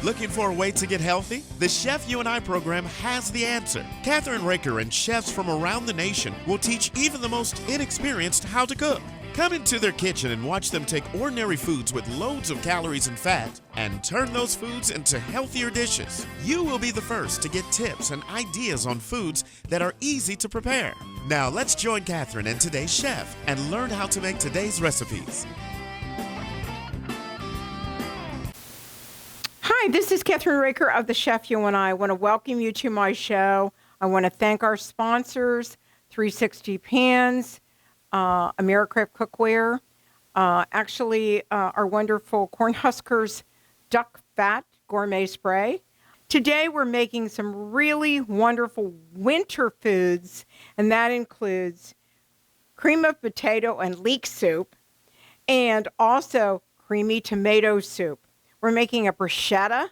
Looking for a way to get healthy? The Chef You and I program has the answer. Kathryn Raaker and chefs from around the nation will teach even the most inexperienced how to cook. Come into their kitchen and watch them take ordinary foods with loads of calories and fat and turn those foods into healthier dishes. You will be the first to get tips and ideas on foods that are easy to prepare. Now let's join Kathryn and today's chef and learn how to make today's recipes. Hi, this is Kathryn Raaker of the Chef You and I want to welcome you to my show. I want to thank our sponsors, 360 Pans, Americraft Cookware, our wonderful Cornhuskers Duck Fat Gourmet Spray. Today we're making some really wonderful winter foods, and that includes cream of potato and leek soup, and also creamy tomato soup. We're making a bruschetta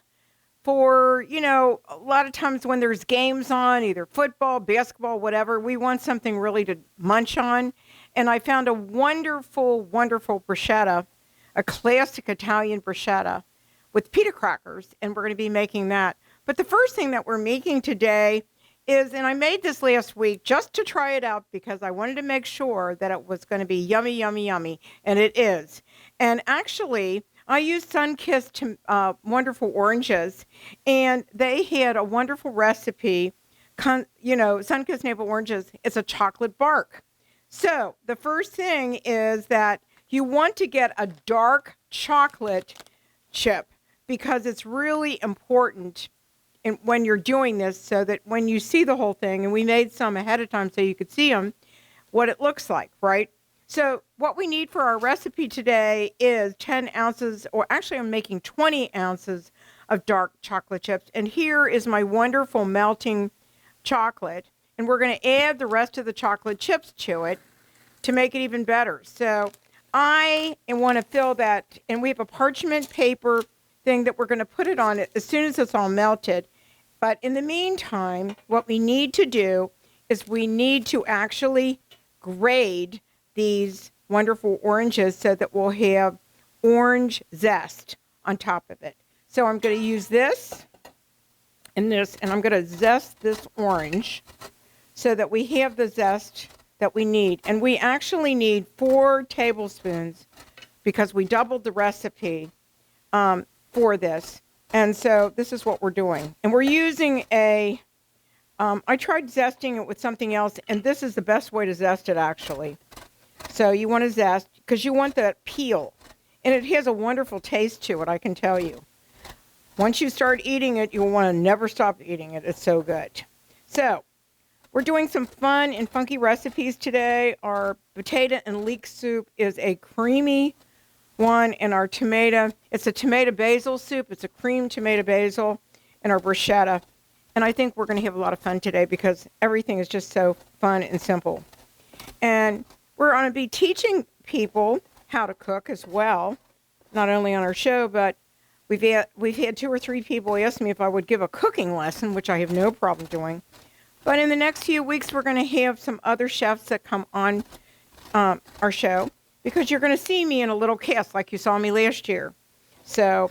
for, a lot of times when there's games on, either football, basketball, whatever, we want something really to munch on. And I found a wonderful, wonderful bruschetta, a classic Italian bruschetta with pita crackers, and we're going to be making that. But the first thing that we're making today is, and I made this last week just to try it out because I wanted to make sure that it was going to be yummy, yummy, yummy, and it is. And actually, I used sun-kissed wonderful oranges, and they had a wonderful recipe, sun-kissed navel oranges. It's a chocolate bark. So the first thing is that you want to get a dark chocolate chip because it's really important when you're doing this so that when you see the whole thing, and we made some ahead of time so you could see them, what it looks like, right? So what we need for our recipe today is 10 ounces, or actually I'm making 20 ounces of dark chocolate chips. And here is my wonderful melting chocolate. And we're going to add the rest of the chocolate chips to it to make it even better. So I want to fill that, and we have a parchment paper thing that we're going to put it on it as soon as it's all melted. But in the meantime, what we need to do is we need to actually grade these wonderful oranges so that we'll have orange zest on top of it. So I'm going to use this and this, and I'm going to zest this orange so that we have the zest that we need. And we actually need 4 tablespoons because we doubled the recipe for this. And so this is what we're doing. And we're using I tried zesting it with something else, and this is the best way to zest it actually. So you want to zest because you want that peel. And it has a wonderful taste to it, I can tell you. Once you start eating it, you'll want to never stop eating it. It's so good. So we're doing some fun and funky recipes today. Our potato and leek soup is a creamy one, and our tomato, it's a tomato basil soup. It's a cream tomato basil, and our bruschetta. And I think we're going to have a lot of fun today because everything is just so fun and simple. And we're going to be teaching people how to cook as well, not only on our show, but we've had 2 or 3 people ask me if I would give a cooking lesson, which I have no problem doing. But in the next few weeks, we're going to have some other chefs that come on our show because you're going to see me in a little cast like you saw me last year. So,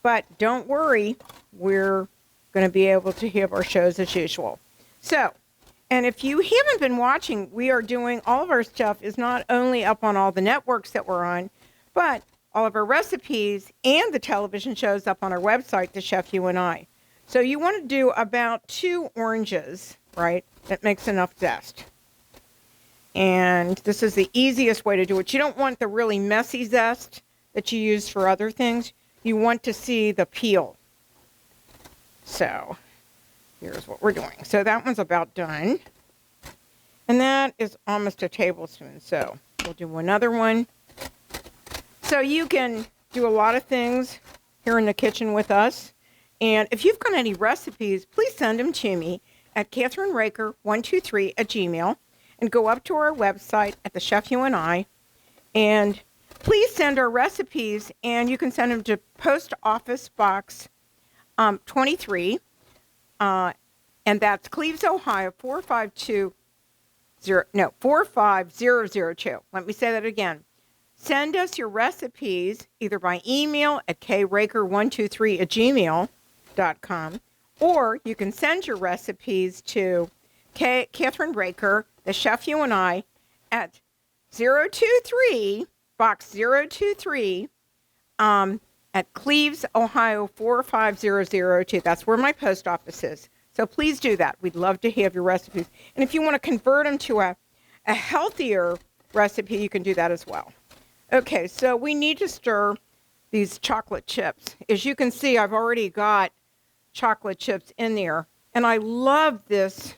but don't worry, we're going to be able to have our shows as usual. So, and if you haven't been watching, we are doing all of our stuff is not only up on all the networks that we're on, but all of our recipes and the television shows up on our website, The Chef You and I. So you want to do about 2 oranges, right? That makes enough zest. And this is the easiest way to do it. You don't want the really messy zest that you use for other things. You want to see the peel. So here's what we're doing. So that one's about done. And that is almost a tablespoon. So we'll do another one. So you can do a lot of things here in the kitchen with us. And if you've got any recipes, please send them to me at KathrynRaaker123@gmail.com and go up to our website at the Chef You and I. And please send our recipes, and you can send them to Post Office Box 23. And that's Cleves, Ohio, 45002. Let me say that again. Send us your recipes either by email at kraker123@gmail.com, or you can send your recipes to Kathryn Raaker, the Chef You and I, at 023, Box 023, at Cleves, Ohio 45002. That's where my post office is. So please do that. We'd love to have your recipes. And if you want to convert them to a healthier recipe, you can do that as well. Okay, so we need to stir these chocolate chips. As you can see, I've already got chocolate chips in there. And I love this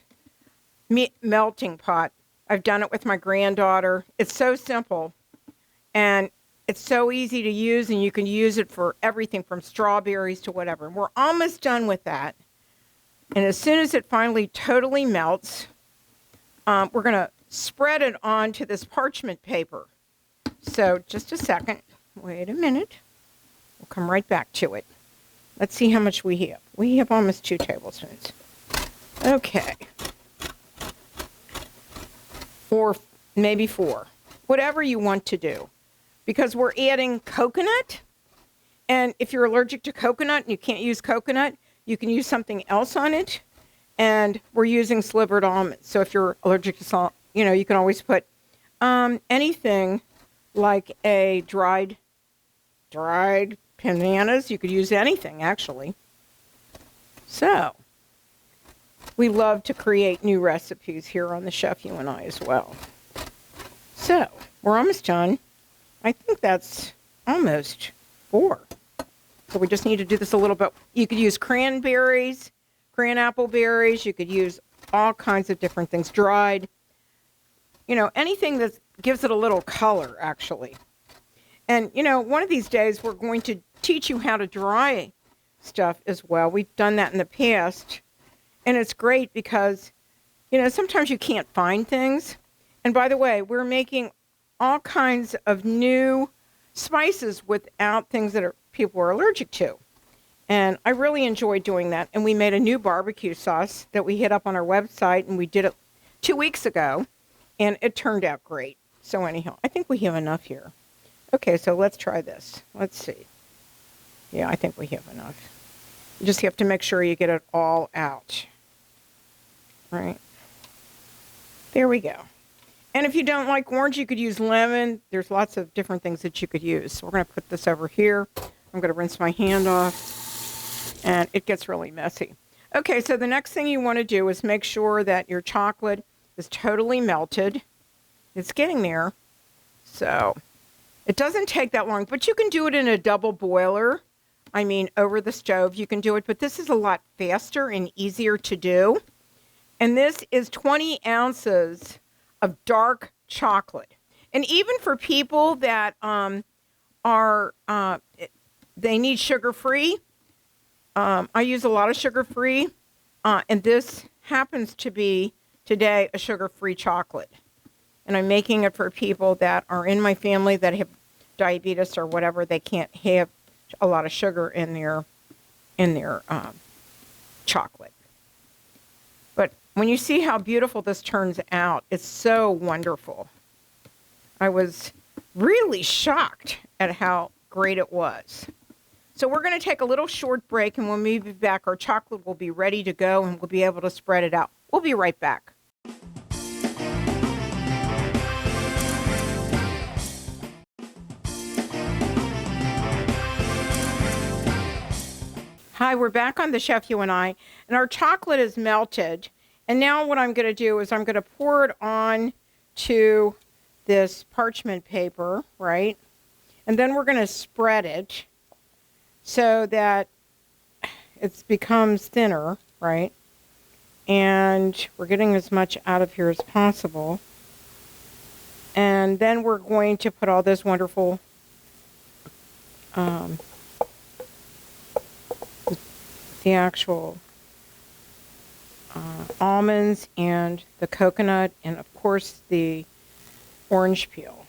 melting pot. I've done it with my granddaughter. It's so simple. And it's so easy to use, and you can use it for everything from strawberries to whatever. And we're almost done with that. And as soon as it finally totally melts, we're going to spread it onto this parchment paper. So just a second. Wait a minute. We'll come right back to it. Let's see how much we have. We have almost 2 tablespoons. Okay. Or maybe 4. Whatever you want to do. Because we're adding coconut. And if you're allergic to coconut and you can't use coconut, you can use something else on it. And we're using slivered almonds. So if you're allergic to salt, you can always put anything like a dried bananas. You could use anything, actually. So we love to create new recipes here on the Chef You and I as well. So we're almost done. I think that's almost 4. So we just need to do this a little bit. You could use cranberries, apple berries. You could use all kinds of different things, dried. Anything that gives it a little color, actually. And, one of these days we're going to teach you how to dry stuff as well. We've done that in the past. And it's great because, sometimes you can't find things. And by the way, we're making all kinds of new spices without things that people are allergic to. And I really enjoy doing that. And we made a new barbecue sauce that we hit up on our website, and we did it 2 weeks ago, and it turned out great. So anyhow, I think we have enough here. Okay, so let's try this. Let's see. Yeah, I think we have enough. You just have to make sure you get it all out. Right. There we go. And if you don't like orange, you could use lemon. There's lots of different things that you could use. So we're going to put this over here. I'm going to rinse my hand off. And it gets really messy. Okay, so the next thing you want to do is make sure that your chocolate is totally melted. It's getting there. So it doesn't take that long. But you can do it in a double boiler. Over the stove. You can do it. But this is a lot faster and easier to do. And this is 20 ounces of dark chocolate. And even for people that they need sugar-free, I use a lot of sugar-free, and this happens to be today a sugar-free chocolate. And I'm making it for people that are in my family that have diabetes or whatever. They can't have a lot of sugar in their chocolate. But when you see how beautiful this turns out, it's so wonderful. I was really shocked at how great it was. So we're going to take a little short break, and when we be back, our chocolate will be ready to go, and we'll be able to spread it out. We'll be right back. Hi, we're back on the Chef You and I, and our chocolate is melted. And now what I'm going to do is I'm going to pour it on to this parchment paper, right? And then we're going to spread it so that it becomes thinner, right? And we're getting as much out of here as possible. And then we're going to put all this wonderful the actual almonds and the coconut and, of course, the orange peel.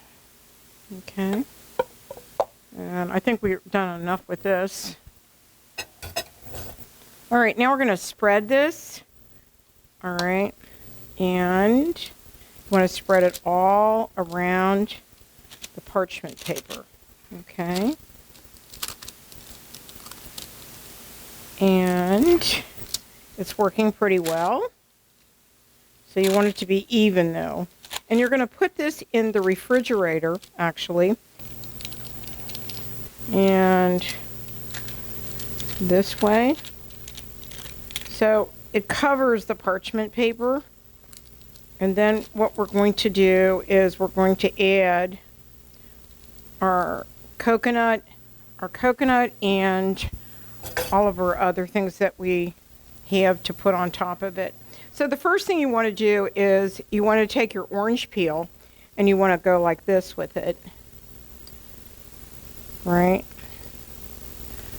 Okay. And I think we've done enough with this. All right, now we're going to spread this. All right. And you want to spread it all around the parchment paper. Okay. And it's working pretty well. So you want it to be even though. And you're going to put this in the refrigerator, actually. And this way. So it covers the parchment paper. And then what we're going to do is we're going to add our coconut and all of our other things that we have to put on top of it. So the first thing you want to do is you want to take your orange peel and you want to go like this with it. Right?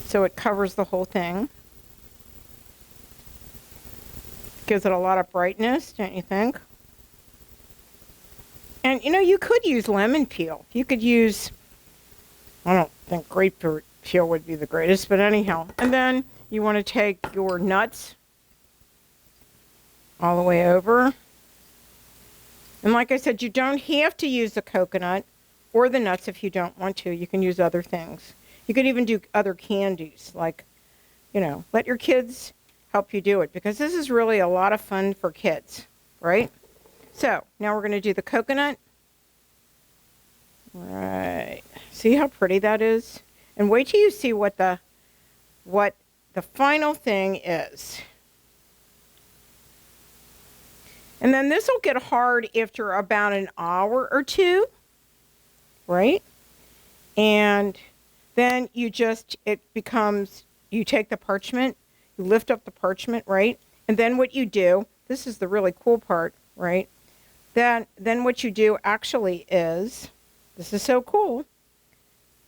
So it covers the whole thing. Gives it a lot of brightness, don't you think? And you know, you could use lemon peel. You could use, I don't think grapefruit peel would be the greatest, but anyhow. And then you want to take your nuts all the way over. And like I said, you don't have to use the coconut or the nuts if you don't want to. You can use other things. You could even do other candies, like, you know, let your kids help you do it, because this is really a lot of fun for kids, right? So now we're going to do the coconut. Right. See how pretty that is? And wait till you see what the final thing is. And then this will get hard after about an hour or two, right? And then you take the parchment, you lift up the parchment, right? And then what you do, this is the really cool part, right? Then what you do actually is, this is so cool,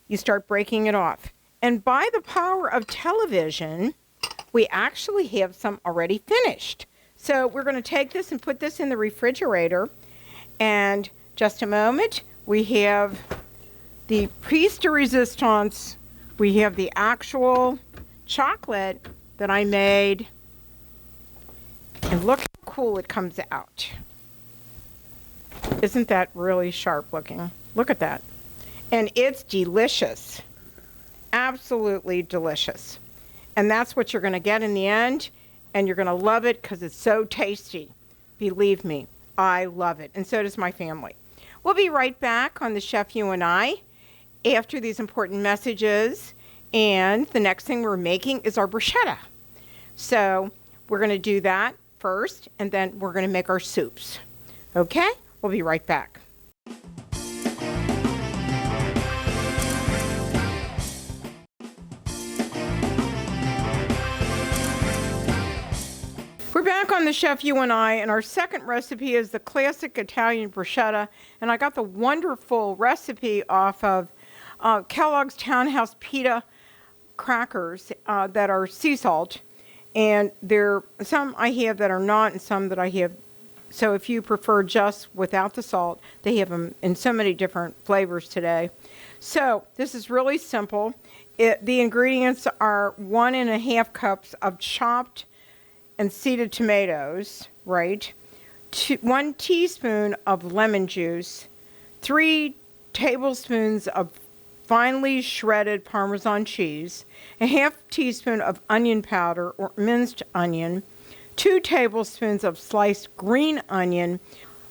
you start breaking it off. And by the power of television, we actually have some already finished. So we're going to take this and put this in the refrigerator. And just a moment, we have the piece de resistance. We have the actual chocolate that I made. And look how cool it comes out. Isn't that really sharp looking? Look at that. And it's delicious. Absolutely delicious. And that's what you're going to get in the end. And you're going to love it because it's so tasty. Believe me, I love it. And so does my family. We'll be right back on the Chef You and I after these important messages. And the next thing we're making is our bruschetta. So we're going to do that first, and then we're going to make our soups. Okay? We'll be right back. We're back on the Chef You and I, and our second recipe is the classic Italian bruschetta. And I got the wonderful recipe off of Kellogg's Townhouse Pita crackers that are sea salt. And there some I have that are not, and some that I have. So if you prefer just without the salt, they have them in so many different flavors today. So this is really simple. The ingredients are 1.5 cups of chopped and seeded tomatoes, right? 1 teaspoon of lemon juice, 3 tablespoons of finely shredded Parmesan cheese, a 1/2 teaspoon of onion powder or minced onion, 2 tablespoons of sliced green onion,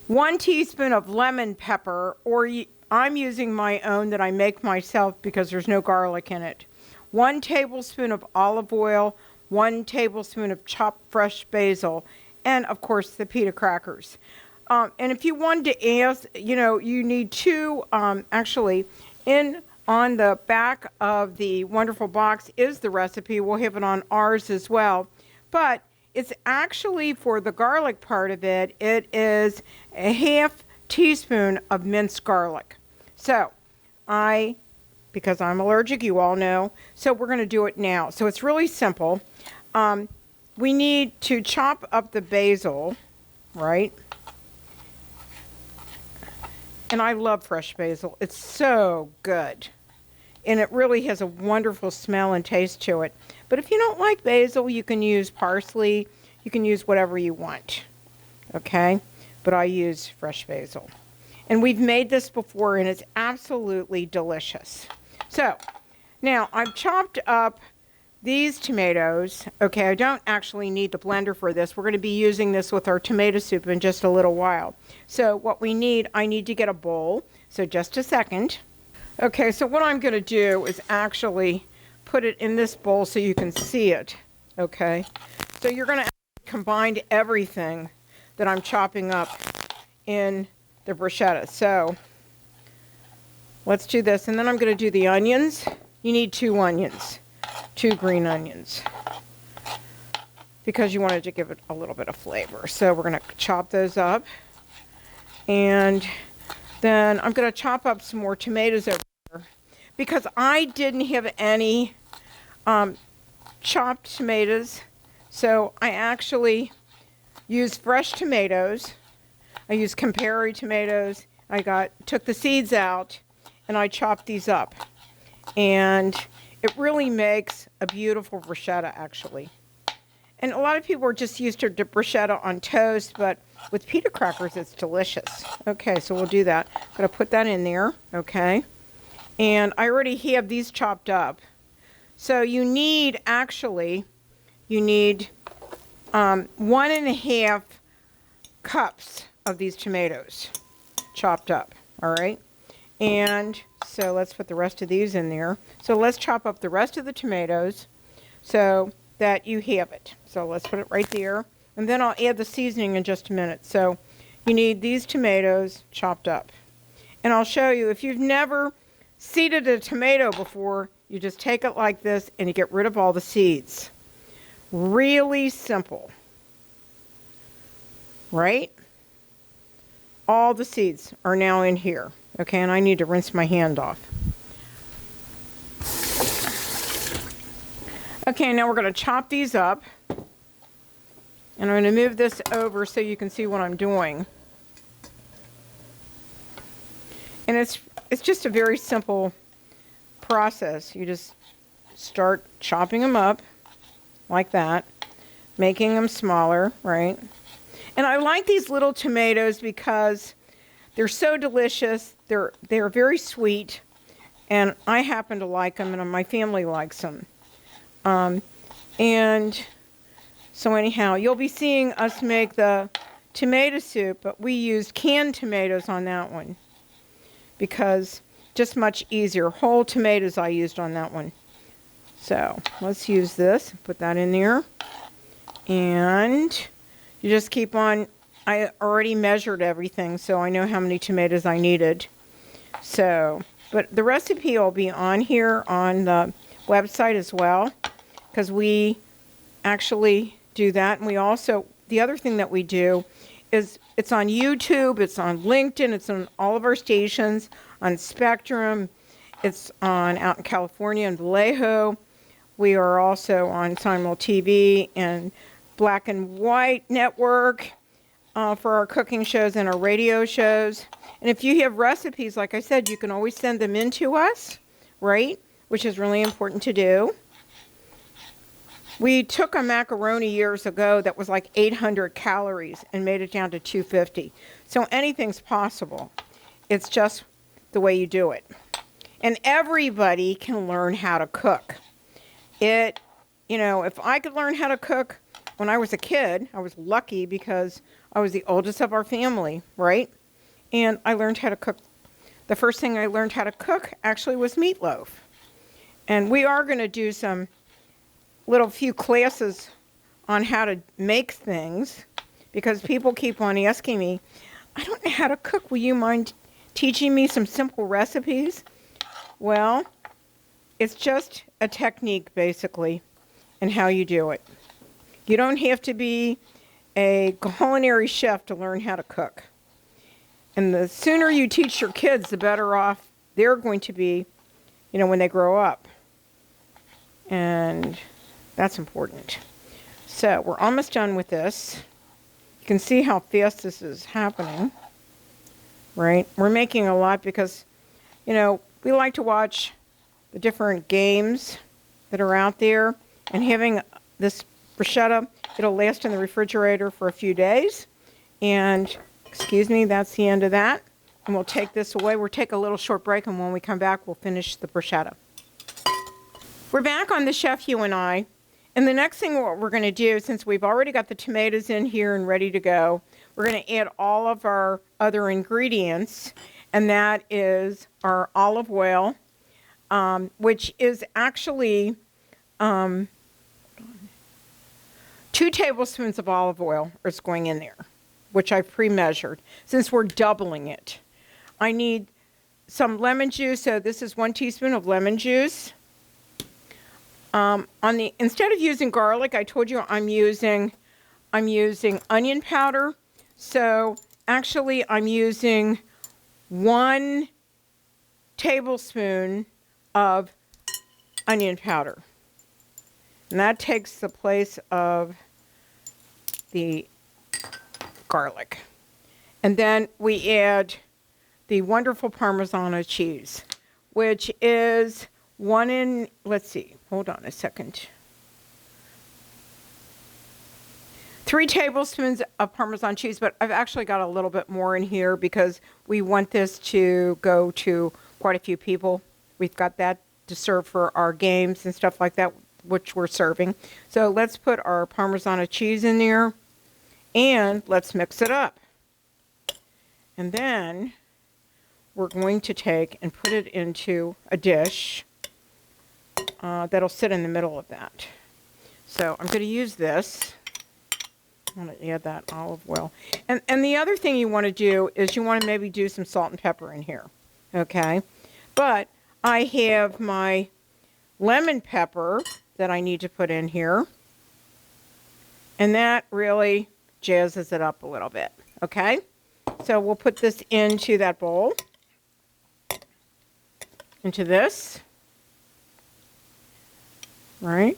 1 teaspoon of lemon pepper, or I'm using my own that I make myself because there's no garlic in it, 1 tablespoon of olive oil, 1 tablespoon of chopped fresh basil, and of course the pita crackers. And if you wanted to ask, you know, you need 2, actually, on the back of the wonderful box is the recipe. We'll have it on ours as well. But it's actually, for the garlic part of it, it is a 1/2 teaspoon of minced garlic. So because I'm allergic, you all know, so we're going to do it now. So it's really simple. We need to chop up the basil, right? And I love fresh basil. It's so good. And it really has a wonderful smell and taste to it. But if you don't like basil, you can use parsley. You can use whatever you want. Okay? But I use fresh basil. And we've made this before, and it's absolutely delicious. So now I've chopped up these tomatoes. Okay, I don't actually need the blender for this. We're going to be using this with our tomato soup in just a little while. So what we need, I need to get a bowl. So just a second. Okay, so what I'm going to do is actually put it in this bowl so you can see it. Okay, so you're going to combine everything that I'm chopping up in the bruschetta. So let's do this, and then I'm going to do the onions. You need 2 onions. 2 green onions, because you wanted to give it a little bit of flavor. So we're going to chop those up, and then I'm going to chop up some more tomatoes over here, because I didn't have any chopped tomatoes, so I actually used fresh tomatoes. I used Campari tomatoes. Took the seeds out, and I chopped these up, and it really makes a beautiful bruschetta, actually. And a lot of people are just used to bruschetta on toast, but with pita crackers, it's delicious. Okay, so we'll do that. I'm going to put that in there, okay? And I already have these chopped up. So you need 1.5 cups of these tomatoes chopped up, all right? And so let's put the rest of these in there. So let's chop up the rest of the tomatoes so that you have it. So let's put it right there. And then I'll add the seasoning in just a minute. So you need these tomatoes chopped up. And I'll show you, if you've never seeded a tomato before, you just take it like this and you get rid of all the seeds. Really simple. Right? All the seeds are now in here. Okay, and I need to rinse my hand off. Okay, now we're going to chop these up. And I'm going to move this over so you can see what I'm doing. And it's just a very simple process. You just start chopping them up like that, making them smaller, right? And I like these little tomatoes because they're so delicious. They're very sweet, and I happen to like them, and my family likes them. And so anyhow, you'll be seeing us make the tomato soup, but we used canned tomatoes on that one because just much easier. Whole tomatoes I used on that one. So let's use this. Put that in there, and you just keep on. I already measured everything, so I know how many tomatoes I needed. So, but the recipe will be on here on the website as well, because we actually do that. And we also, the other thing that we do is it's on YouTube, it's on LinkedIn, it's on all of our stations, on Spectrum, it's on out in California in Vallejo. We are also on Simul TV and Black and White Network. For our cooking shows and our radio shows. And if you have recipes, like I said, you can always send them in to us, right? Which is really important to do. We took a macaroni years ago that was like 800 calories and made it down to 250. So anything's possible. It's just the way you do it. And everybody can learn how to cook. If I could learn how to cook when I was a kid, I was lucky because I was the oldest of our family, right? And I learned how to cook. The first thing I learned how to cook actually was meatloaf. And we are going to do some few classes on how to make things, because people keep on asking me, I don't know how to cook. Will you mind teaching me some simple recipes? Well, it's just a technique, basically, and how you do it. You don't have to be a culinary chef to learn how to cook. And the sooner you teach your kids, the better off they're going to be, when they grow up. And that's important. So we're almost done with this. You can see how fast this is happening, right? We're making a lot because, we like to watch the different games that are out there, and having this bruschetta, it'll last in the refrigerator for a few days. And, excuse me, that's the end of that. And we'll take this away. We'll take a little short break, and when we come back, we'll finish the bruschetta. We're back on the Chef You and I. And the next thing what we're going to do, since we've already got the tomatoes in here and ready to go, we're going to add all of our other ingredients. And that is our olive oil, which is actually 2 tablespoons of olive oil is going in there, which I've pre-measured, since we're doubling it. I need some lemon juice, so this is 1 teaspoon of lemon juice. Instead of using garlic, I told you I'm using onion powder. So actually I'm using 1 tablespoon of onion powder. And that takes the place of the garlic. And then we add the wonderful Parmesan cheese, which is let's see, hold on a second. 3 tablespoons of Parmesan cheese, but I've actually got a little bit more in here because we want this to go to quite a few people. We've got that to serve for our games and stuff like that, which we're serving. So let's put our Parmesan cheese in there and let's mix it up. And then we're going to take and put it into a dish that'll sit in the middle of that. So I'm going to use this. I'm going to add that olive oil. And the other thing you want to do is you want to maybe do some salt and pepper in here. Okay? But I have my lemon pepper that I need to put in here. And that really jazzes it up a little bit. Okay? So we'll put this into that bowl. Into this. Right?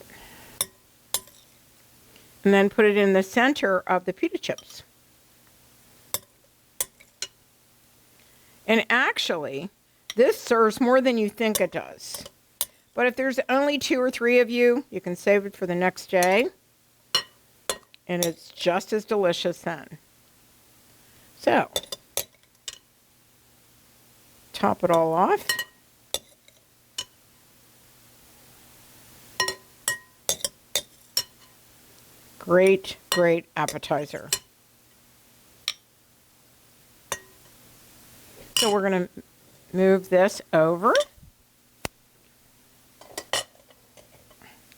And then put it in the center of the pita chips. And actually, this serves more than you think it does. But if there's only 2 or 3 of you, you can save it for the next day. And it's just as delicious then. So, top it all off. Great, great appetizer. So we're going to move this over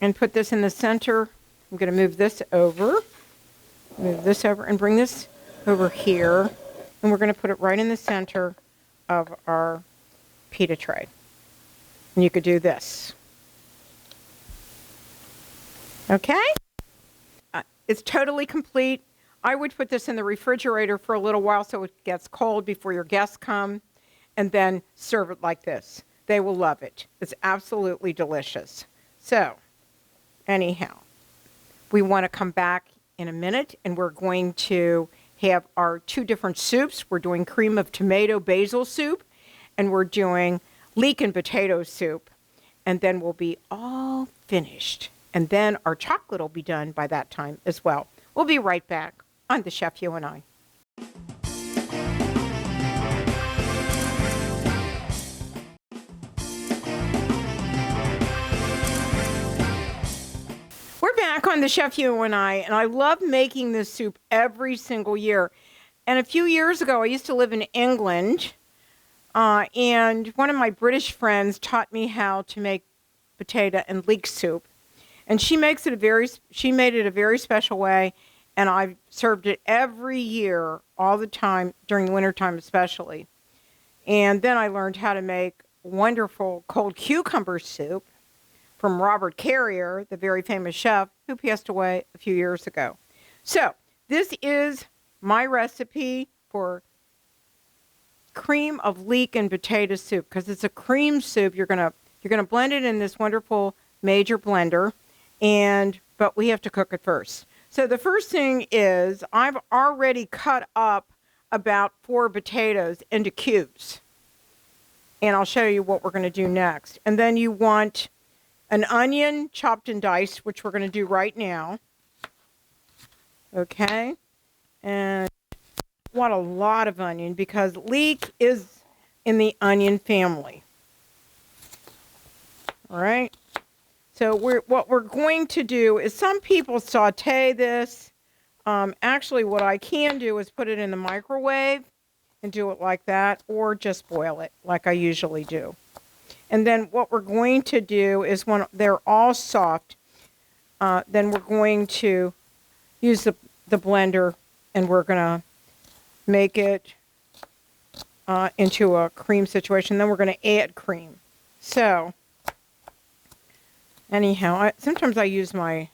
and put this in the center. I'm going to move this over, and bring this over here. And we're going to put it right in the center of our pita tray. And you could do this. Okay? It's totally complete. I would put this in the refrigerator for a little while so it gets cold before your guests come, and then serve it like this. They will love it. It's absolutely delicious. So, anyhow, we want to come back in a minute, and we're going to have our 2 different soups. We're doing cream of tomato basil soup, and we're doing leek and potato soup, and then we'll be all finished. And then our chocolate will be done by that time as well. We'll be right back on The Chef You and I. We're back on The Chef You and I love making this soup every single year. And a few years ago, I used to live in England, and one of my British friends taught me how to make potato and leek soup. And she made it a very special way, and I've served it every year, all the time, during the wintertime especially. And then I learned how to make wonderful cold cucumber soup from Robert Carrier, the very famous chef who passed away a few years ago. So this is my recipe for cream of leek and potato soup, because it's a cream soup. You're gonna blend it in this wonderful major blender. But we have to cook it first. So the first thing is I've already cut up about 4 potatoes into cubes. And I'll show you what we're going to do next. And then you want an onion chopped and diced, which we're going to do right now. Okay. And want a lot of onion because leek is in the onion family. All right. So what we're going to do is some people saute this. Actually, what I can do is put it in the microwave and do it like that, or just boil it like I usually do. And then what we're going to do is when they're all soft, then we're going to use the blender and we're going to make it into a cream situation. Then we're going to add cream. So anyhow, sometimes I use my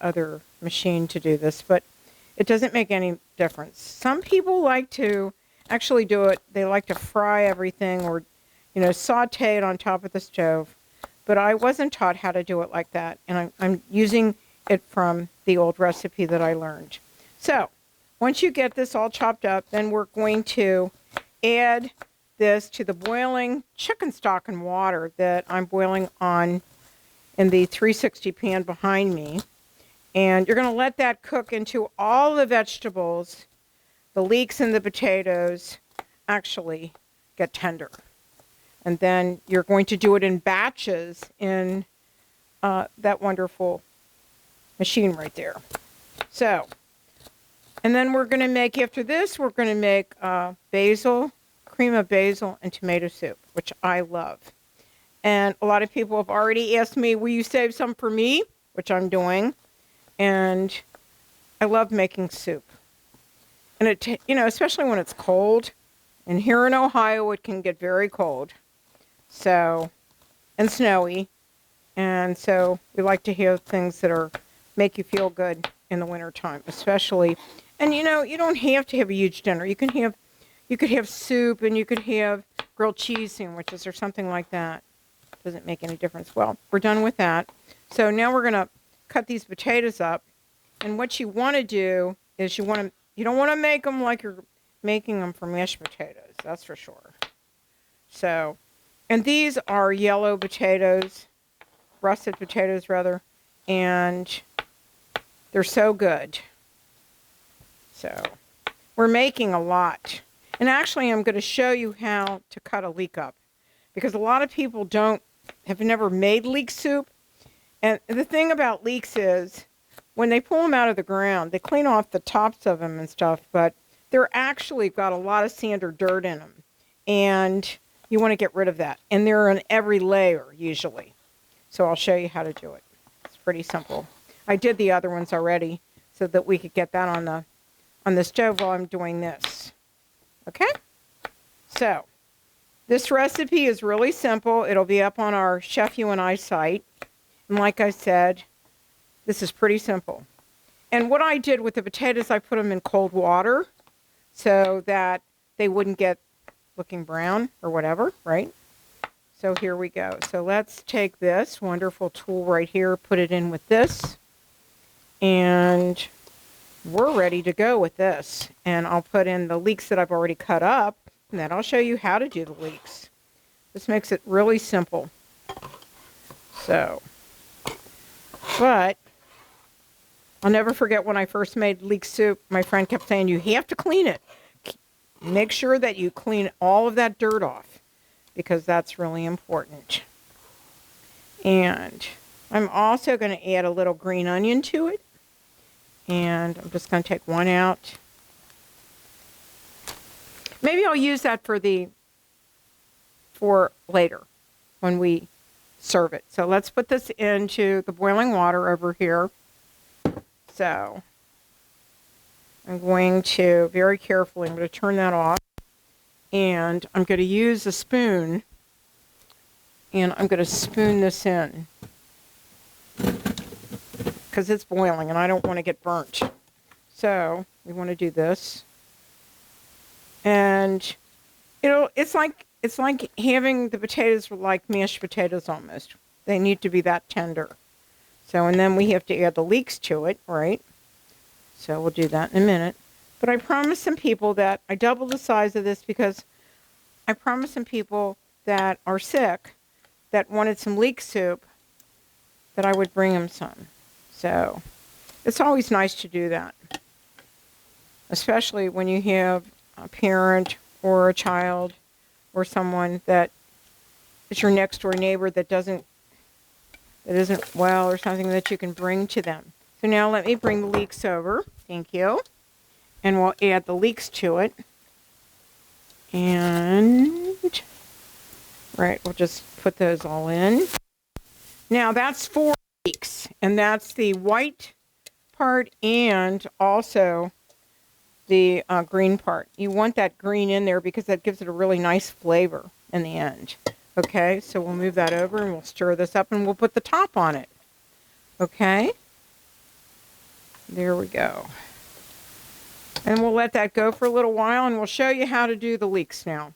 other machine to do this, but it doesn't make any difference. Some people like to actually do it. They like to fry everything or, saute it on top of the stove. But I wasn't taught how to do it like that, and I'm using it from the old recipe that I learned. So once you get this all chopped up, then we're going to add this to the boiling chicken stock and water that I'm boiling on in the 360 pan behind me. And you're going to let that cook into all the vegetables, the leeks and the potatoes actually get tender. And then you're going to do it in batches in that wonderful machine right there. So, and then we're going to make, after this, we're going to make basil, cream of basil, and tomato soup, which I love. And a lot of people have already asked me, will you save some for me? Which I'm doing. And I love making soup. And it, especially when it's cold. And here in Ohio, it can get very cold. So, and snowy. And so we like to have things that make you feel good in the wintertime, especially. And you don't have to have a huge dinner. You could have soup, and you could have grilled cheese sandwiches or something like that. Doesn't make any difference. Well, we're done with that. So now we're going to cut these potatoes up. And what you want to do is you don't want to make them like you're making them for mashed potatoes. That's for sure. So, and these are yellow potatoes, russet potatoes rather, and they're so good. So we're making a lot. And actually I'm going to show you how to cut a leek up, because a lot of people have never made leek soup. And the thing about leeks is when they pull them out of the ground, they clean off the tops of them and stuff, but they're actually got a lot of sand or dirt in them. And you want to get rid of that. And they're in every layer usually. So I'll show you how to do it. It's pretty simple. I did the other ones already so that we could get that on the stove while I'm doing this. Okay? So this recipe is really simple. It'll be up on our Chef You and I site. And like I said, this is pretty simple. And what I did with the potatoes, I put them in cold water so that they wouldn't get looking brown or whatever, right? So here we go. So let's take this wonderful tool right here, put it in with this, and we're ready to go with this. And I'll put in the leeks that I've already cut up, and then I'll show you how to do the leeks. This makes it really simple. So, but I'll never forget when I first made leek soup, my friend kept saying, you have to clean it. Make sure that you clean all of that dirt off, because that's really important. And I'm also going to add a little green onion to it. And I'm just going to take one out. Maybe I'll use that for later when we serve it. So let's put this into the boiling water over here. So I'm going to very carefully, I'm going to turn that off. And I'm going to use a spoon. And I'm going to spoon this in, because it's boiling and I don't want to get burnt. So we want to do this. And it's like having the potatoes like mashed potatoes almost. They need to be that tender. So, and then we have to add the leeks to it, right? So we'll do that in a minute. But I promised some people that I doubled the size of this because I promised some people that are sick that wanted some leek soup that I would bring them some. So it's always nice to do that. especially when you have a parent or a child or someone that is your next door neighbor that isn't well, or something that you can bring to them. So now let me bring the leeks over. Thank you. And we'll add the leeks to it. And, right, we'll just put those all in. Now that's 4 leeks, and that's the white part and also the green part. You want that green in there because that gives it a really nice flavor in the end. Okay, so we'll move that over and we'll stir this up and we'll put the top on it. Okay, there we go. And we'll let that go for a little while and we'll show you how to do the leeks now.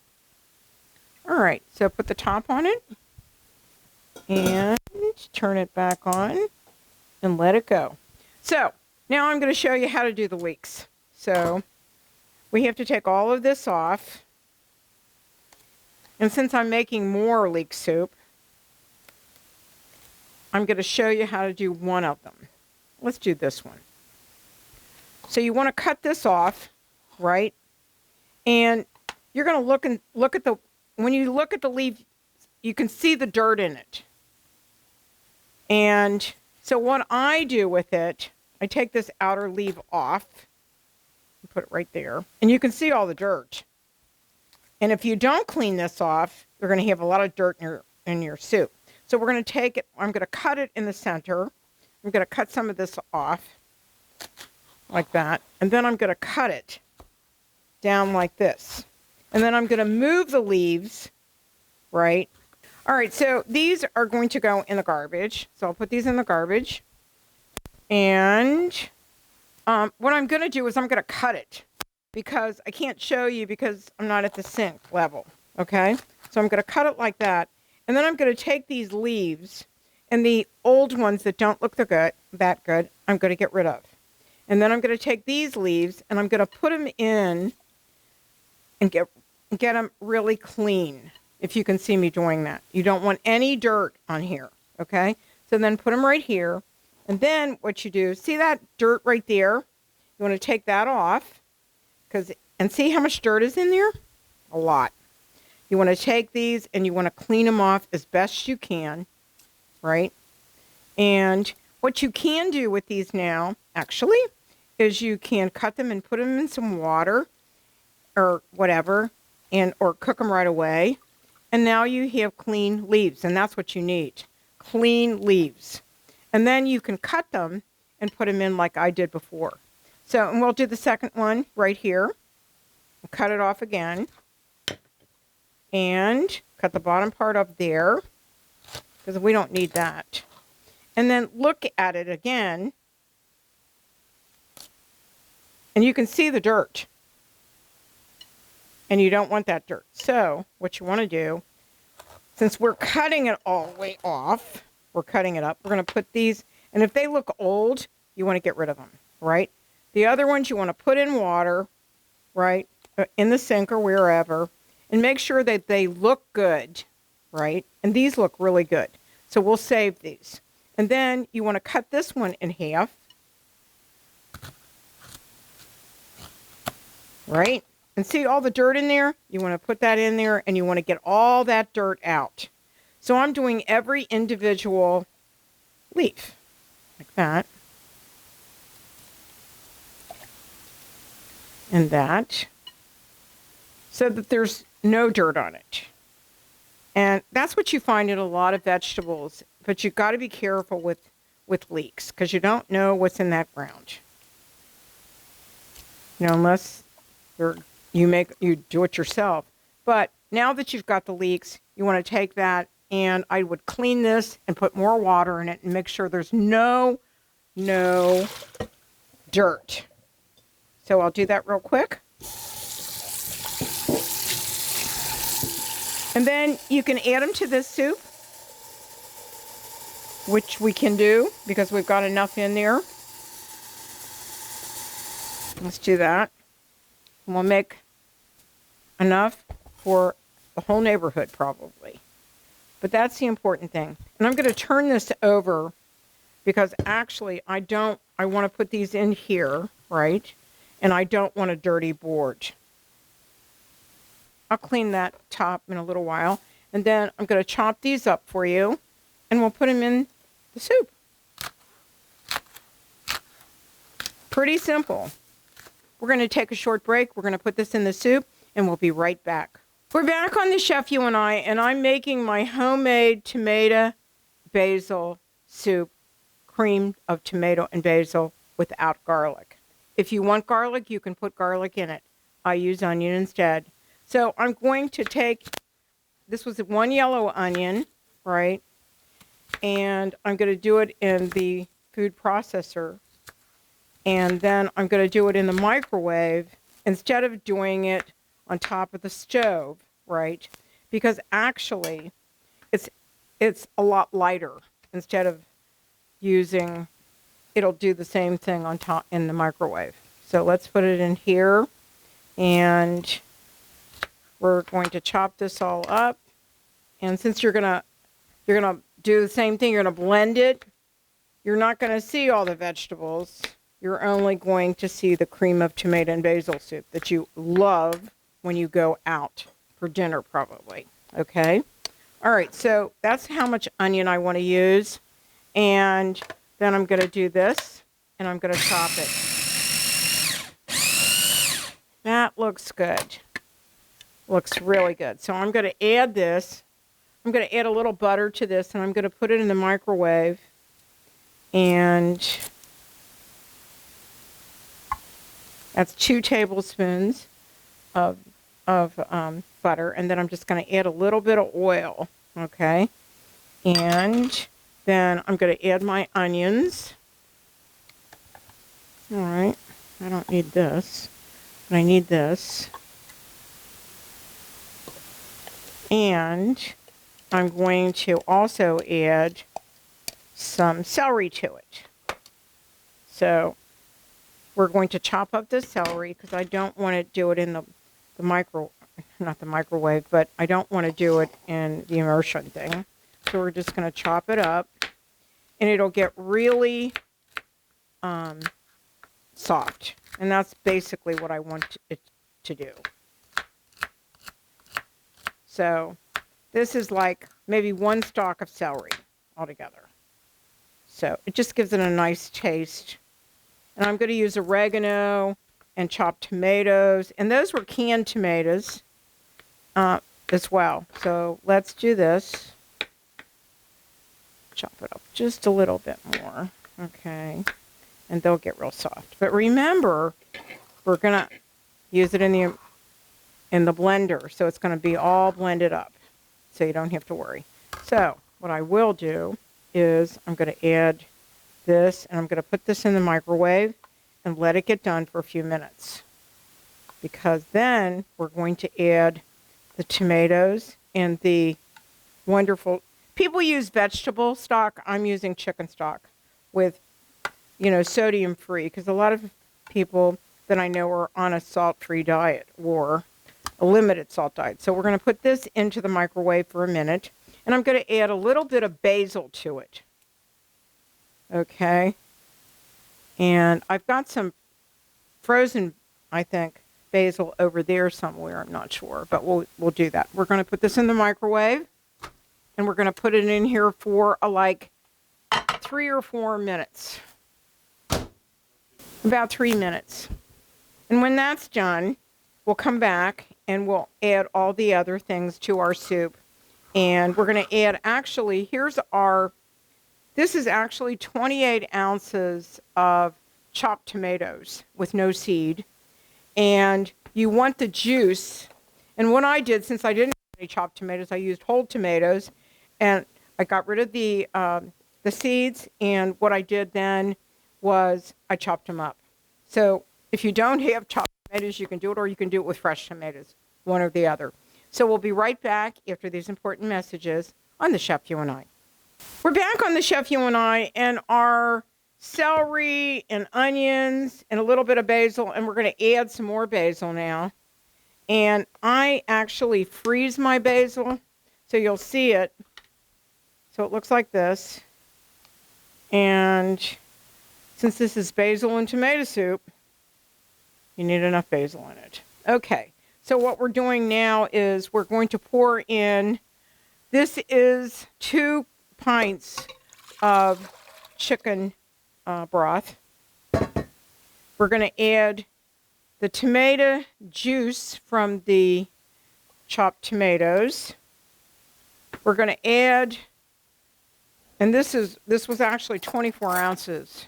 All right, so put the top on it and turn it back on and let it go. So now I'm going to show you how to do the leeks. So we have to take all of this off. And since I'm making more leek soup, I'm going to show you how to do one of them. Let's do this one. So you want to cut this off, right? And you're going to look at the, when you look at the leaf, you can see the dirt in it. And so what I do with it, I take this outer leaf off and put it right there. And you can see all the dirt. And if you don't clean this off, you're going to have a lot of dirt in your soup. So we're going to take it, I'm going to cut it in the center. I'm going to cut some of this off like that. And then I'm going to cut it down like this. And then I'm going to move the leaves, right? All right, so these are going to go in the garbage. So I'll put these in the garbage. And what I'm going to do is I'm going to cut it because I can't show you because I'm not at the sink level, okay? So I'm going to cut it like that. And then I'm going to take these leaves and the old ones that don't look that good, I'm going to get rid of. And then I'm going to take these leaves and I'm going to put them in and get them really clean, if you can see me doing that. You don't want any dirt on here, okay? So then put them right here. And then what you do, see that dirt right there? You want to take that off and see how much dirt is in there? A lot. You want to take these and you want to clean them off as best you can, right? And what you can do with these now, actually, is you can cut them and put them in some water or whatever, or cook them right away. And now you have clean leaves, and that's what you need, clean leaves. And then you can cut them and put them in like I did before. So, and we'll do the second one right here. We'll cut it off again. And cut the bottom part up there, because we don't need that. And then look at it again. And you can see the dirt. And you don't want that dirt. So what you want to do, since we're cutting it all the way off, we're cutting it up. We're going to put these, and if they look old, you want to get rid of them, right? The other ones you want to put in water, right, in the sink or wherever, and make sure that they look good, right? And these look really good. So we'll save these. And then you want to cut this one in half, right? And see all the dirt in there? You want to put that in there and you want to get all that dirt out. So I'm doing every individual leaf like that. And that. So that there's no dirt on it. And that's what you find in a lot of vegetables. But you've got to be careful with leeks because you don't know what's in that ground. You know, unless you do it yourself. But now that you've got the leeks, you want to take that and I would clean this and put more water in it and make sure there's no dirt. So I'll do that real quick. And then you can add them to this soup, which we can do because we've got enough in there. Let's do that. And we'll make enough for the whole neighborhood probably. But that's the important thing. And I'm going to turn this over because actually I want to put these in here, right? and I don't want a dirty board. I'll clean that top in a little while. And then I'm going to chop these up for you, and we'll put them in the soup. Pretty simple. We're going to take a short break. We're going to put this in the soup, and we'll be right back. We're back on the Chef You and I'm making my homemade tomato basil soup, cream of tomato and basil without garlic. If you want garlic, you can put garlic in it. I use onion instead. So I'm going to take, this was one yellow onion, right? And I'm going to do it in the food processor. And then I'm going to do it in the microwave instead of doing it on top of the stove, right? Because actually it's a lot lighter. Instead of using, it'll do the same thing on top in the microwave. So let's put it in here, and we're going to chop this all up. And since you're gonna do the same thing, you're gonna blend it. You're not gonna see all the vegetables. You're only going to see the cream of tomato and basil soup that you love when you go out for dinner, probably. Okay? All right, so that's how much onion I want to use. And then I'm going to do this, and I'm going to chop it. That looks good. Looks really good. So I'm going to add this. I'm going to add a little butter to this, and I'm going to put it in the microwave. And that's 2 tablespoons of butter. And then I'm just going to add a little bit of oil, okay? And then I'm going to add my onions. All right. I don't need this, but I need this. And I'm going to also add some celery to it. So we're going to chop up the celery because I don't want to do it in the not the microwave, but I don't want to do it in the immersion thing. So we're just going to chop it up, and it'll get really soft. And that's basically what I want it to do. So this is like maybe 1 stalk of celery altogether. So it just gives it a nice taste. And I'm going to use oregano and chopped tomatoes. And those were canned tomatoes as well. So let's do this. Chop it up just a little bit more. Okay. And they'll get real soft. But remember, we're going to use it in the blender. So it's going to be all blended up. So you don't have to worry. So what I will do is I'm going to add this, and I'm going to put this in the microwave and let it get done for a few minutes. Because then we're going to add the tomatoes and the wonderful, people use vegetable stock. I'm using chicken stock with, sodium free, because a lot of people that I know are on a salt-free diet or a limited salt diet. So we're going to put this into the microwave for a minute, and I'm going to add a little bit of basil to it. Okay. And I've got some frozen, I think, basil over there somewhere. I'm not sure, but we'll do that. We're going to put this in the microwave, and we're going to put it in here for like 3 or 4 minutes. About 3 minutes. And when that's done, we'll come back and we'll add all the other things to our soup. And we're going to add, actually, this is actually 28 ounces of chopped tomatoes with no seed. And you want the juice. And what I did, since I didn't have any chopped tomatoes, I used whole tomatoes. And I got rid of the seeds. And what I did then was I chopped them up. So if you don't have chopped tomatoes, you can do it, or you can do it with fresh tomatoes, one or the other. So we'll be right back after these important messages on the Chef You and I. We're back on the Chef You and our celery and onions and a little bit of basil, and we're going to add some more basil now. And I actually freeze my basil, so you'll see it. So it looks like this. And since this is basil and tomato soup, You need enough basil in it. Okay, so what we're doing now is we're going to pour in, this is 2 pints of chicken broth. We're going to add the tomato juice from the chopped tomatoes. We're going to add, and this was actually 24 ounces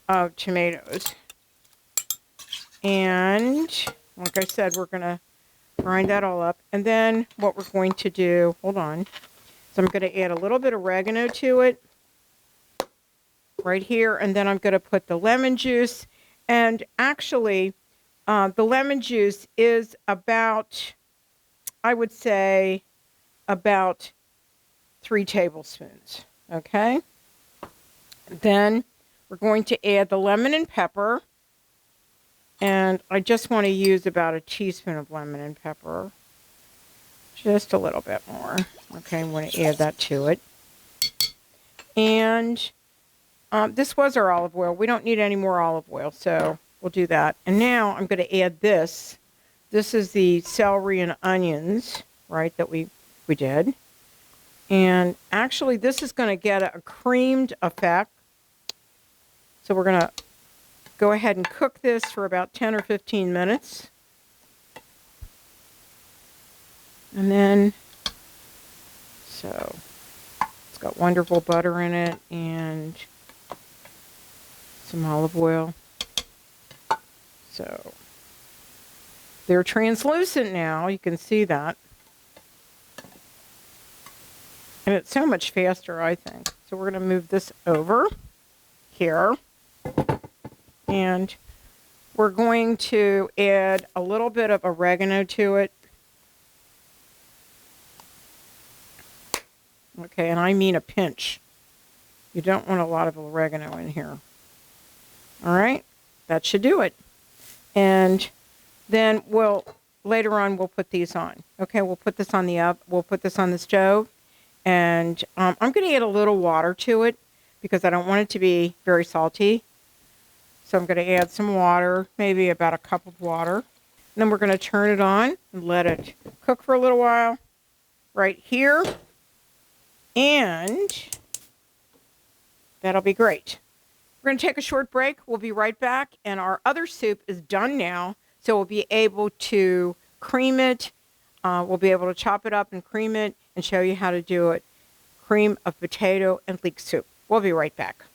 of tomatoes. And like I said, we're going to grind that all up. And then what we're going to do, hold on. So I'm going to add a little bit of oregano to it right here. And then I'm going to put the lemon juice. And actually, the lemon juice is about, I would say, about 3 tablespoons. Okay? Then we're going to add the lemon and pepper. And I just want to use about a teaspoon of lemon and pepper. Just a little bit more. Okay, I'm going to add that to it. And this was our olive oil. We don't need any more olive oil, so we'll do that. And now I'm going to add this. This is the celery and onions, right, that we did. And actually, this is going to get a creamed effect. So we're going to go ahead and cook this for about 10 or 15 minutes. And then, so it's got wonderful butter in it and some olive oil. So they're translucent now. You can see that. And it's so much faster, I think. So we're going to move this over here. And we're going to add a little bit of oregano to it. Okay, and I mean a pinch. You don't want a lot of oregano in here. All right, that should do it. And then later on we'll put these on. Okay, we'll put this on the stove. And I'm going to add a little water to it because I don't want it to be very salty. So I'm going to add some water, maybe about a cup of water. And then we're going to turn it on and let it cook for a little while right here. And that'll be great. We're going to take a short break. We'll be right back. And our other soup is done now. So we'll be able to cream it. We'll be able to chop it up and cream it and show you how to do it. Cream of potato and leek soup. We'll be right back.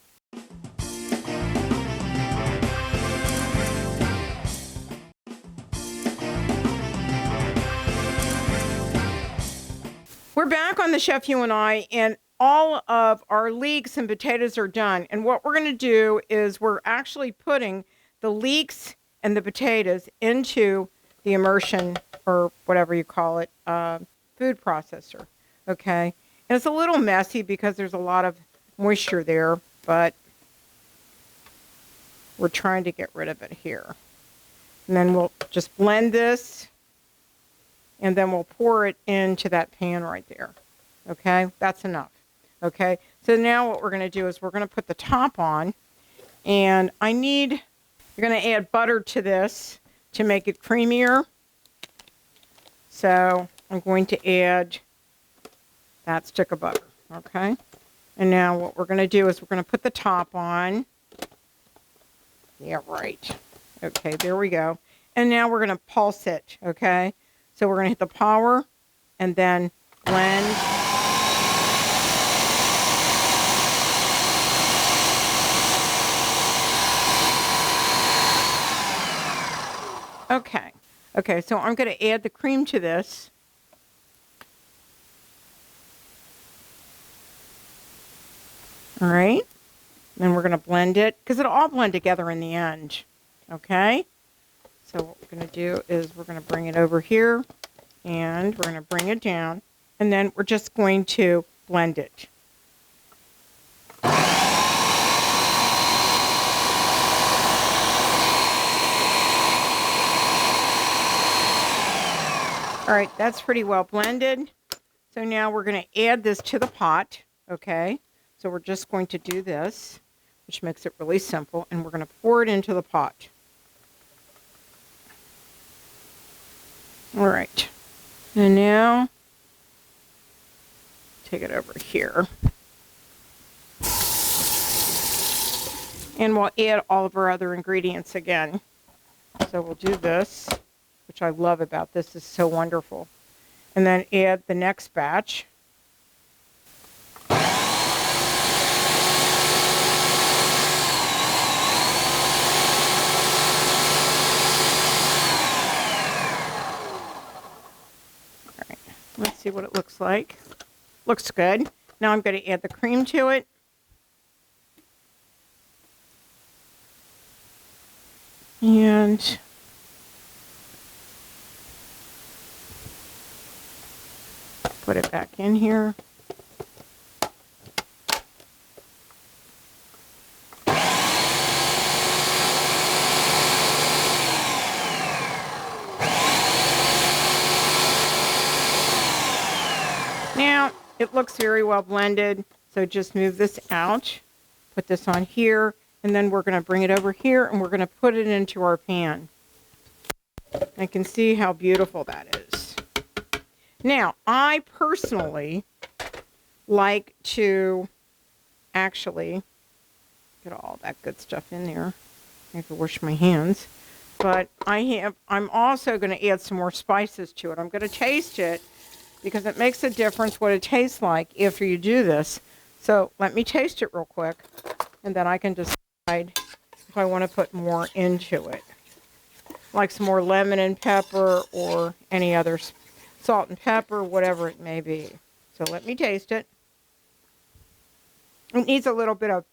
We're back on the Chef You and I, and all of our leeks and potatoes are done. And what we're going to do is we're actually putting the leeks and the potatoes into the immersion, or whatever you call it, food processor. Okay? And it's a little messy because there's a lot of moisture there, but we're trying to get rid of it here. And then we'll just blend this. And then we'll pour it into that pan right there. Okay, that's enough. Okay, so now what we're going to do is we're going to put the top on. And you're going to add butter to this to make it creamier. So I'm going to add that stick of butter. Okay, and now what we're going to do is we're going to put the top on. Yeah, right. Okay, there we go. And now we're going to pulse it. Okay. So we're going to hit the power and then blend. Okay. Okay, so I'm going to add the cream to this. All right. Then we're going to blend it because it'll all blend together in the end. Okay. So what we're going to do is we're going to bring it over here, and we're going to bring it down, and then we're just going to blend it. All right, that's pretty well blended. So now we're going to add this to the pot, okay? So we're just going to do this, which makes it really simple, and we're going to pour it into the pot. All right. And now, take it over here. And we'll add all of our other ingredients again. So we'll do this, which I love about this. It's so wonderful. And then add the next batch. All right, let's see what it looks like. Looks good. Now I'm going to add the cream to it. And put it back in here. Now, it looks very well blended, so just move this out, put this on here, and then we're going to bring it over here and we're going to put it into our pan. I can see how beautiful that is. Now, I personally like to actually get all that good stuff in there. I have to wash my hands. But I'm also going to add some more spices to it. I'm going to taste it because it makes a difference what it tastes like after you do this. So let me taste it real quick, and then I can decide if I want to put more into it. Like some more lemon and pepper or any other salt and pepper, whatever it may be. So let me taste it. It needs a little bit of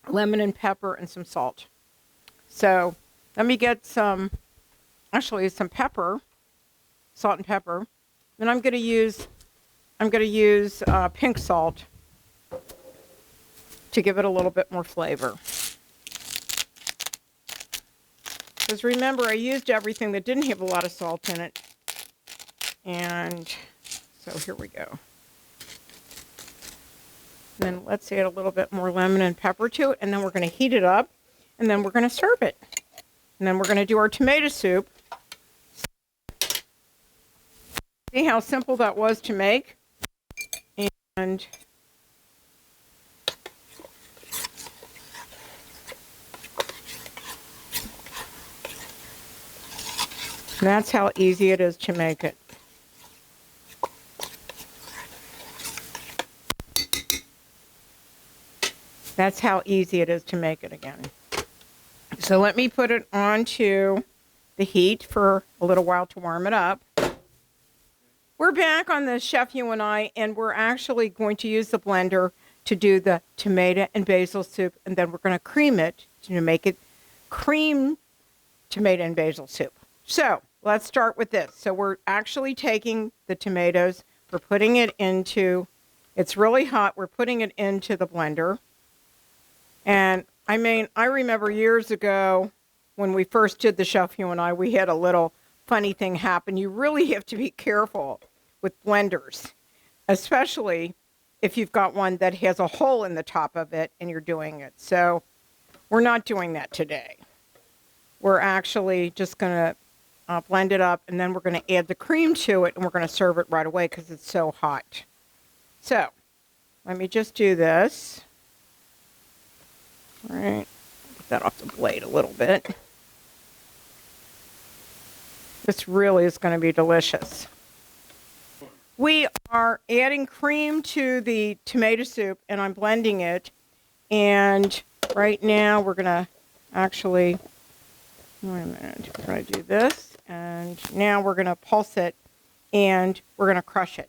lemon and pepper and some salt. So let me get some pepper, salt and pepper. Then I'm going to use pink salt to give it a little bit more flavor. Because remember, I used everything that didn't have a lot of salt in it. And so here we go. And then let's add a little bit more lemon and pepper to it. And then we're going to heat it up. And then we're going to serve it. And then we're going to do our tomato soup. See how simple that was to make? And that's how easy it is to make it. That's how easy it is to make it again. So let me put it onto the heat for a little while to warm it up. We're back on the Chef You and I, and we're actually going to use the blender to do the tomato and basil soup, and then we're going to cream it to make it cream tomato and basil soup. So let's start with this. So we're actually taking the tomatoes, we're putting it into, it's really hot, we're putting it into the blender. And I mean, I remember years ago when we first did the Chef You and I, we had a little funny thing happen. You really have to be careful with blenders, especially if you've got one that has a hole in the top of it and you're doing it. So we're not doing that today. We're actually just going to blend it up, and then we're going to add the cream to it, and we're going to serve it right away because it's so hot. So let me just do this. All right, get that off the blade a little bit. This really is going to be delicious. We are adding cream to the tomato soup, and I'm blending it. And right now we're going to actually, wait a minute, we're going to do this. And now we're going to pulse it, and we're going to crush it.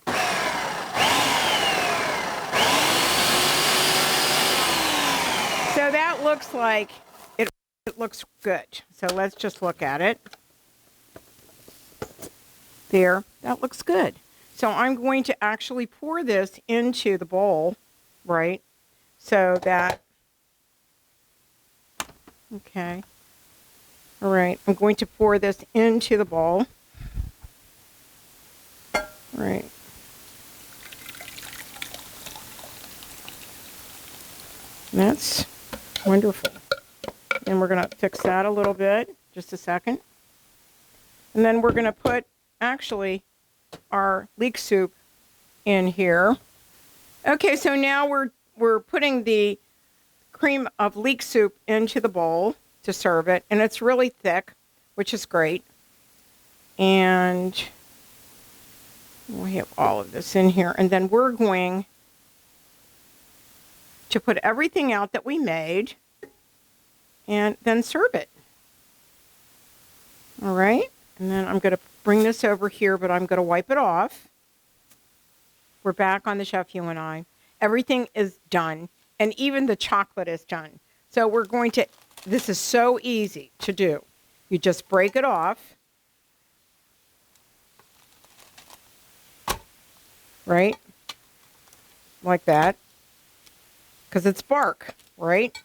So that looks like it looks good. So let's just look at it. There, that looks good. So I'm going to actually pour this into the bowl, right? So that, okay. All right, I'm going to pour this into the bowl. All right. That's wonderful. And we're going to fix that a little bit. Just a second. And then we're going to put, actually, our leek soup in here. Okay, so now we're putting the cream of leek soup into the bowl to serve it. And it's really thick, which is great. And we have all of this in here. And then we're going to put everything out that we made and then serve it. All right. And then I'm going to bring this over here, but I'm going to wipe it off. We're back on the Chef You and I. Everything is done. And even the chocolate is done. So we're going to, this is so easy to do. You just break it off. Right? Like that. Because it's bark, right?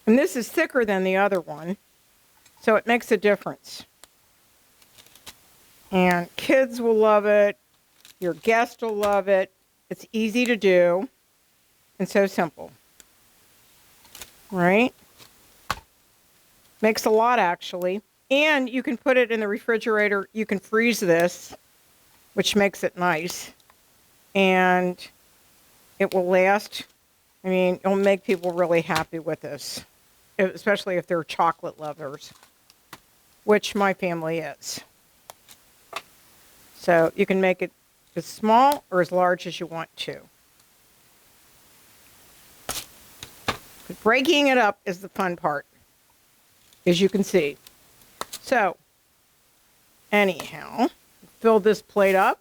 And this is thicker than the other one. So it makes a difference. And kids will love it. Your guests will love it. It's easy to do. And so simple. Right? Makes a lot, actually. And you can put it in the refrigerator. You can freeze this, which makes it nice. And it will last. I mean, it'll make people really happy with this, especially if they're chocolate lovers, which my family is. So you can make it as small or as large as you want to. But breaking it up is the fun part, as you can see. So, anyhow, fill this plate up.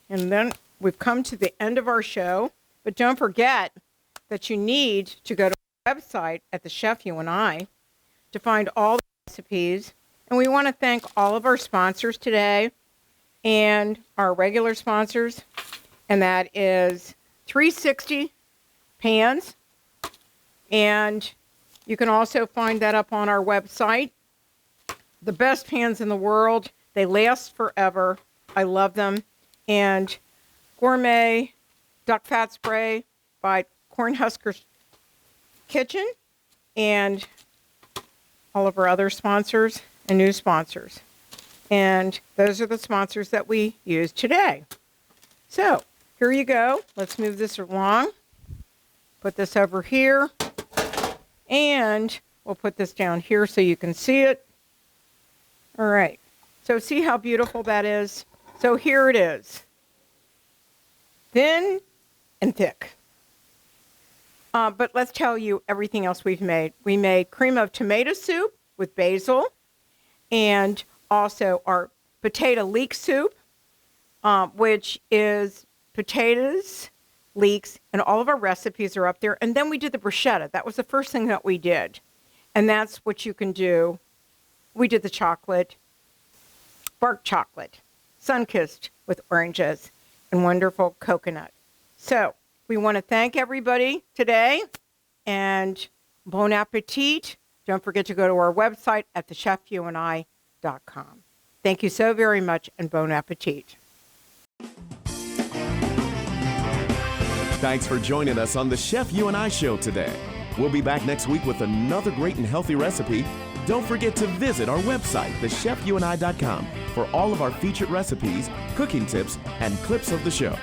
And then we've come to the end of our show. But don't forget that you need to go to our website at the Chef You and I to find all the recipes. And we want to thank all of our sponsors today and our regular sponsors. And that is 360 Pans. And you can also find that up on our website. The best pans in the world. They last forever. I love them. And Gourmet Duck Fat Spray by Cornhuskers Kitchen. And all of our other sponsors and new sponsors. And those are the sponsors that we use today. So, here you go. Let's move this along. Put this over here. And we'll put this down here so you can see it. All right. So see how beautiful that is? So here it is. Thin and thick. But let's tell you everything else we've made. We made cream of tomato soup with basil. And also our potato leek soup, which is potatoes, leeks, and all of our recipes are up there. And then we did the bruschetta. That was the first thing that we did. And that's what you can do. We did the chocolate, bark chocolate, sun-kissed with oranges, and wonderful coconut. So we want to thank everybody today. And bon appetit. Don't forget to go to our website at thechefyouandi.com. Thank you so very much, and bon appetit. Thanks for joining us on the Chef You and I Show today. We'll be back next week with another great and healthy recipe. Don't forget to visit our website, thechefyouandi.com, for all of our featured recipes, cooking tips, and clips of the show.